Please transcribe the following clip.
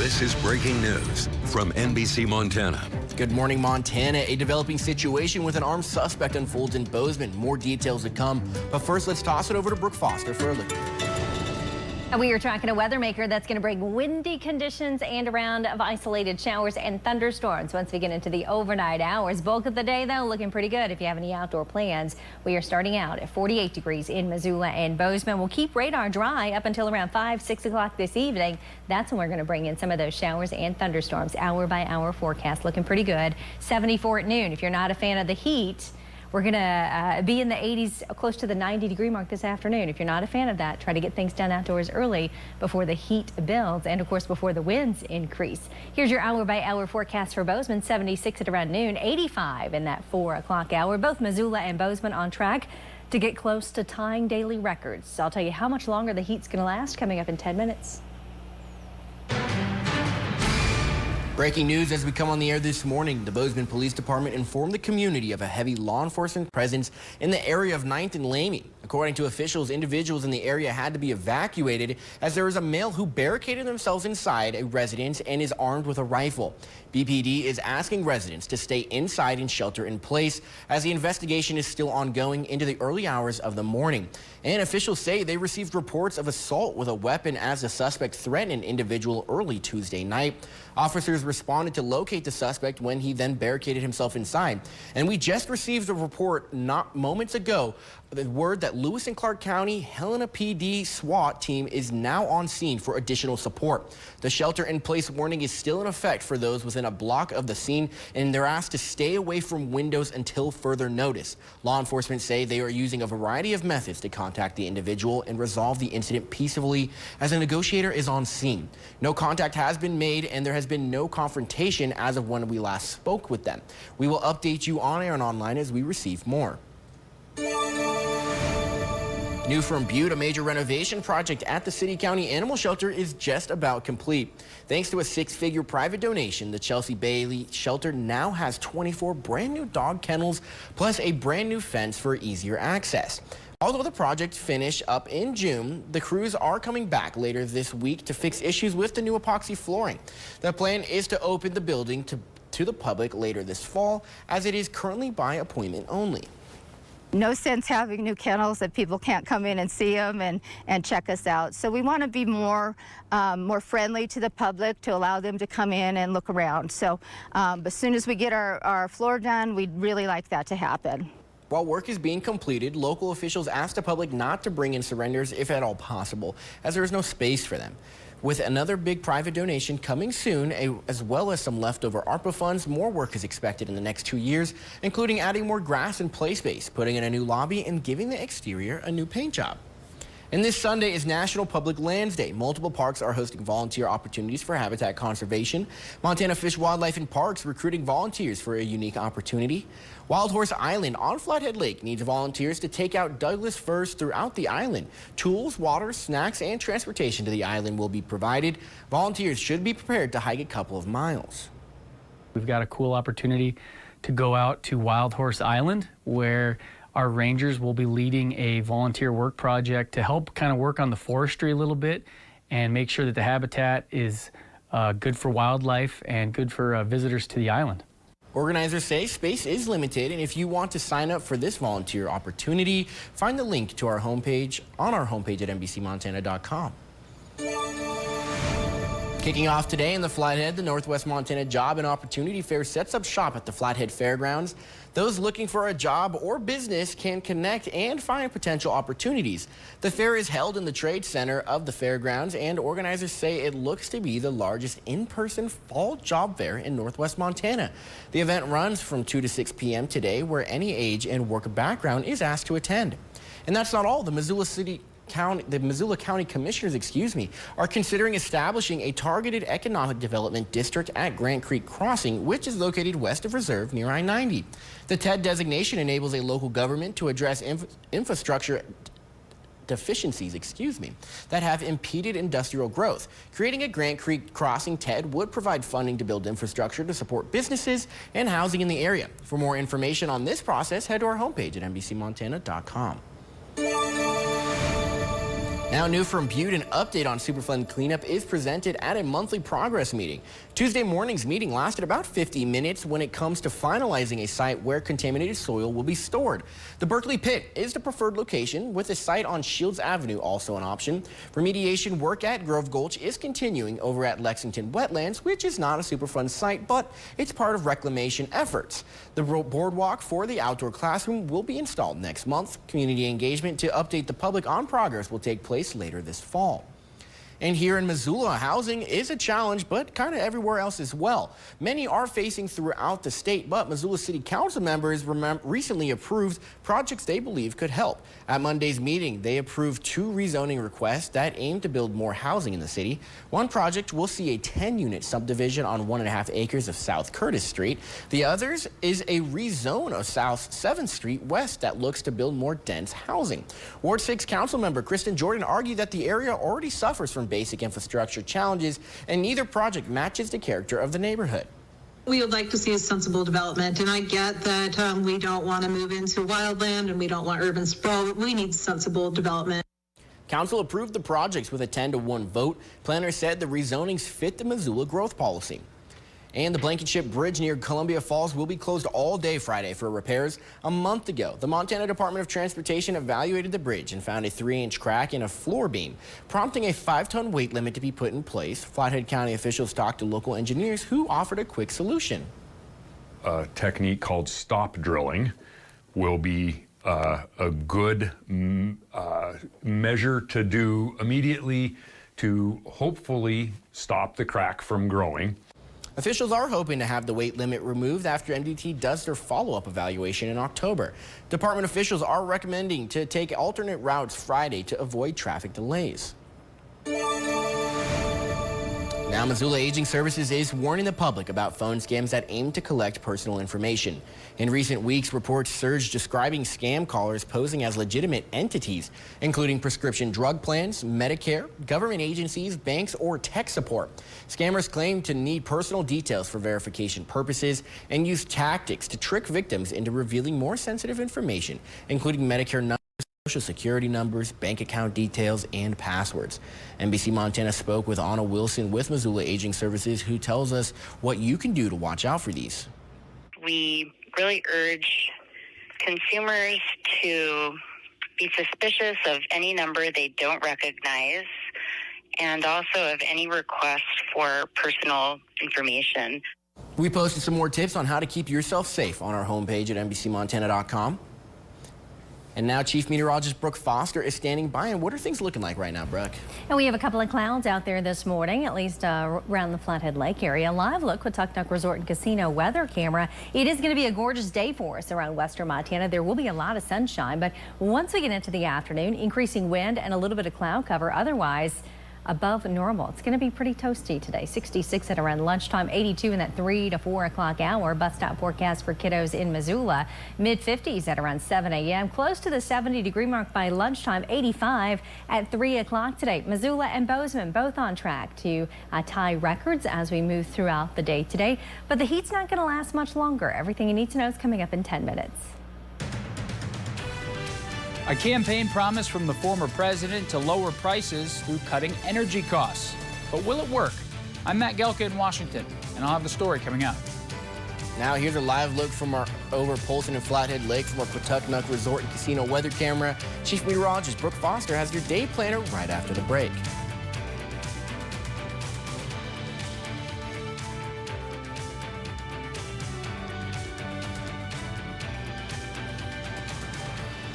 This is breaking news from NBC Montana. Good morning, Montana. A developing situation with an armed suspect unfolds in Bozeman. More details to come. But first, let's toss it over to Brooke Foster for a look. We are tracking a weather maker that's going to bring windy conditions and a round of isolated showers and thunderstorms once we get into the overnight hours. Bulk of the day, though, looking pretty good if you have any outdoor plans. We are starting out at 48 degrees in Missoula and Bozeman. We'll keep radar dry up until around 5, 6 o'clock this evening. That's when we're going to bring in some of those showers and thunderstorms. Hour by hour forecast looking pretty good. 74 at noon. If you're not a fan of the heat, we're going to be in the 80s, close to the 90-degree mark this afternoon. If you're not a fan of that, try to get things done outdoors early before the heat builds and, of course, before the winds increase. Here's your hour-by-hour forecast for Bozeman. 76 at around noon, 85 in that 4 o'clock hour. Both Missoula and Bozeman on track to get close to tying daily records. I'll tell you how much longer the heat's going to last coming up in 10 minutes. Breaking news as we come on the air this morning. The Bozeman Police Department informed the community of a heavy law enforcement presence in the area of 9th and Lamy. According to officials, individuals in the area had to be evacuated as there was a male who barricaded themselves inside a residence and is armed with a rifle. BPD is asking residents to stay inside and shelter in place as the investigation is still ongoing into the early hours of the morning. And officials say they received reports of assault with a weapon as the suspect threatened an individual early Tuesday night. Officers responded to locate the suspect when he then barricaded himself inside. And we just received a report not moments ago, the word that Lewis and Clark County Helena PD SWAT team is now on scene for additional support. The shelter-in-place warning is still in effect for those within a block of the scene, and they're asked to stay away from windows until further notice. Law enforcement say they are using a variety of methods to contact the individual and resolve the incident peacefully as a negotiator is on scene. No contact has been made, and there has been no confrontation as of when we last spoke with them. We will update you on air and online as we receive more. New from Butte, a major renovation project at the City County Animal Shelter is just about complete. Thanks to a 6-figure private donation, the Chelsea Bailey Shelter now has 24 brand new dog kennels, plus a brand new fence for easier access. Although the project finished up in June, the crews are coming back later this week to fix issues with the new epoxy flooring. The plan is to open the building to the public later this fall, as it is currently by appointment only. No sense having new kennels that people can't come in and see them and check us out. So we want to be more friendly to the public to allow them to come in and look around. So as soon as we get our floor done, we'd really like that to happen. While work is being completed, local officials asked the public not to bring in surrenders if at all possible, as there is no space for them. With another big private donation coming soon, as well as some leftover ARPA funds, more work is expected in the next 2 years, including adding more grass and play space, putting in a new lobby, and giving the exterior a new paint job. And this Sunday is National Public Lands Day. Multiple parks are hosting volunteer opportunities for habitat conservation. Montana Fish, Wildlife, and Parks recruiting volunteers for a unique opportunity. Wild Horse Island on Flathead Lake needs volunteers to take out Douglas firs throughout the island. Tools, water, snacks, and transportation to the island will be provided. Volunteers should be prepared to hike a couple of miles. We've got a cool opportunity to go out to Wild Horse Island, where our rangers will be leading a volunteer work project to help kind of work on the forestry a little bit and make sure that the habitat is good for wildlife and good for visitors to the island. Organizers say space is limited, and if you want to sign up for this volunteer opportunity, find the link to our homepage on our homepage at NBCMontana.com. Kicking off today in the Flathead, the Northwest Montana Job and Opportunity Fair sets up shop at the Flathead Fairgrounds. Those looking for a job or business can connect and find potential opportunities. The fair is held in the Trade Center of the fairgrounds, and organizers say it looks to be the largest in-person fall job fair in Northwest Montana. The event runs from 2 to 6 p.m. today, where any age and work background is asked to attend. And that's not all. The Missoula County Commissioners, are considering establishing a targeted economic development district at Grant Creek Crossing, which is located west of Reserve near I-90. The TED designation enables a local government to address infrastructure deficiencies, that have impeded industrial growth. Creating a Grant Creek Crossing TED would provide funding to build infrastructure to support businesses and housing in the area. For more information on this process, head to our homepage at NBCMontana.com. Now new from Butte, an update on Superfund cleanup is presented at a monthly progress meeting. Tuesday morning's meeting lasted about 50 minutes when it comes to finalizing a site where contaminated soil will be stored. The Berkeley Pit is the preferred location, with a site on Shields Avenue also an option. Remediation work at Grove Gulch is continuing over at Lexington Wetlands, which is not a Superfund site, but it's part of reclamation efforts. The boardwalk for the outdoor classroom will be installed next month. Community engagement to update the public on progress will take place later this fall. And here in Missoula, housing is a challenge, but kind of everywhere else as well. Many are facing throughout the state, but Missoula City Council members recently approved projects they believe could help. At Monday's meeting, they approved 2 rezoning requests that aim to build more housing in the city. One project will see a 10-unit subdivision on 1.5 acres of South Curtis Street. The others is a rezone of South 7th Street West that looks to build more dense housing. Ward 6 Council member Kristen Jordan argued that the area already suffers from basic infrastructure challenges, and neither project matches the character of the neighborhood. We would like to see a sensible development, and I get that we don't want to move into wildland and we don't want urban sprawl, but we need sensible development. Council approved the projects with a 10-to-1 vote. Planners said the rezonings fit the Missoula growth policy. And the Blankenship Bridge near Columbia Falls will be closed all day Friday for repairs. A month ago, the Montana Department of Transportation evaluated the bridge and found a 3-inch crack in a floor beam, prompting a 5-ton weight limit to be put in place. Flathead County officials talked to local engineers who offered a quick solution. A technique called stop drilling will be a good measure to do immediately to hopefully stop the crack from growing. Officials are hoping to have the weight limit removed after MDT does their follow-up evaluation in October. Department officials are recommending to take alternate routes Friday to avoid traffic delays. Now, Missoula Aging Services is warning the public about phone scams that aim to collect personal information. In recent weeks, reports surged describing scam callers posing as legitimate entities, including prescription drug plans, Medicare, government agencies, banks, or tech support. Scammers claim to need personal details for verification purposes and use tactics to trick victims into revealing more sensitive information, including Medicare numbers, Social Security numbers, bank account details, and passwords. NBC Montana spoke with Anna Wilson with Missoula Aging Services, who tells us what you can do to watch out for these. We really urge consumers to be suspicious of any number they don't recognize, and also of any request for personal information. We posted some more tips on how to keep yourself safe on our homepage at NBCMontana.com. And now Chief Meteorologist Brooke Foster is standing by. And what are things looking like right now, Brooke? And we have a couple of clouds out there this morning, at least around the Flathead Lake area. Live look with Tuck Resort and Casino weather camera. It is going to be a gorgeous day for us around western Montana. There will be a lot of sunshine, but once we get into the afternoon, increasing wind and a little bit of cloud cover. Otherwise, above normal. It's going to be pretty toasty today. 66 at around lunchtime, 82 in that 3 to 4 o'clock hour. Bus stop forecast for kiddos in Missoula. Mid-50s at around 7 a.m. Close to the 70-degree mark by lunchtime, 85 at 3 o'clock today. Missoula and Bozeman both on track to tie records as we move throughout the day today. But the heat's not going to last much longer. Everything you need to know is coming up in 10 minutes. A campaign promise from the former president to lower prices through cutting energy costs. But will it work? I'm Matt Gelka in Washington, and I'll have the story coming up. Now here's a live look from our over Polson and Flathead Lake from our Patuxent Resort and Casino weather camera. Chief Meteorologist Brooke Foster has your day planner right after the break.